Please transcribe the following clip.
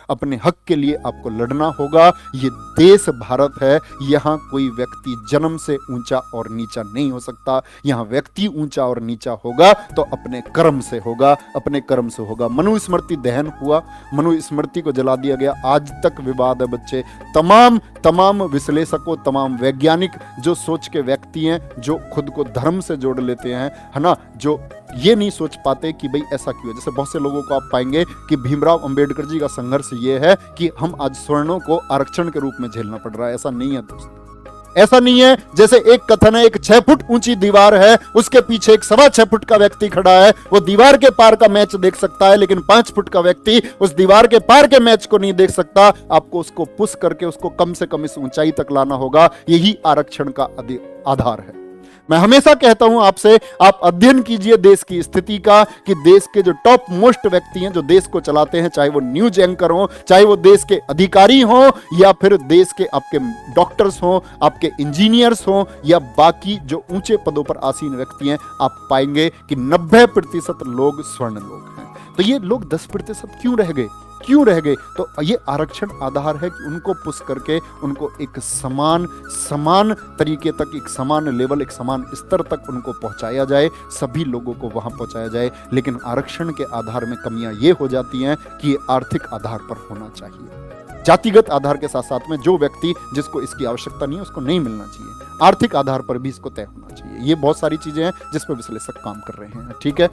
अपने हक के लिए आपको लड़ना होगा। ये देश भारत है, यहाँ कोई व्यक्ति जन्म से ऊंचा और नीचा नहीं हो सकता। यहाँ व्यक्ति ऊंचा और नीचा होगा तो अपने कर्म से होगा, अपने कर्म से होगा। मनुस्मृति दहन हुआ, मनुस्मृति को जला दिया गया, आज तक विवाद है बच्चे। तमाम विश्लेषकों, तमाम वैज्ञानिक जो सोच के व्यक्ति हैं, जो खुद को धर्म से जोड़ लेते हैं, है ना, जो ये नहीं सोच पाते कि भाई ऐसा क्यों है। जैसे बहुत से लोगों को आप पाएंगे कि भीमराव अंबेडकर जी का संघर्ष ये है कि हम आज सवर्णों को आरक्षण के रूप में झेलना पड़ रहा है। ऐसा नहीं है दोस्तों, ऐसा नहीं है। जैसे एक कथन है, एक 6 फुट ऊंची दीवार है, उसके पीछे एक 6.25 फुट का व्यक्ति खड़ा है, वो दीवार के पार का मैच देख सकता है, लेकिन 5 फुट का व्यक्ति उस दीवार के पार के मैच को नहीं देख सकता। आपको उसको पुश करके उसको कम से कम इस ऊंचाई तक लाना होगा। यही आरक्षण का आधार है। मैं हमेशा कहता हूं आपसे, आप अध्ययन कीजिए देश की स्थिति का, कि देश के जो टॉप मोस्ट व्यक्ति हैं, जो देश को चलाते हैं, चाहे वो न्यूज एंकर हो, चाहे वो देश के अधिकारी हो, या फिर देश के आपके डॉक्टर्स हो, आपके इंजीनियर्स हो, या बाकी जो ऊंचे पदों पर आसीन व्यक्ति हैं, आप पाएंगे कि 90% लोग स्वर्ण लोग हैं। तो ये लोग 10% क्यों रह गए? तो ये आरक्षण आधार है कि उनको पुश करके उनको एक समान तरीके तक, एक समान लेवल, एक समान स्तर तक उनको पहुंचाया जाए, सभी लोगों को वहां पहुंचाया जाए। लेकिन आरक्षण के आधार में कमियां ये हो जाती हैं कि ये आर्थिक आधार पर होना चाहिए। जातिगत आधार के साथ साथ में जो व्यक्ति जिसको इसकी आवश्यकता नहीं है उसको नहीं मिलना चाहिए, आर्थिक आधार पर भी इसको तय होना चाहिए। ये बहुत सारी चीजें हैं जिस पर विश्लेषक काम कर रहे हैं, ठीक है।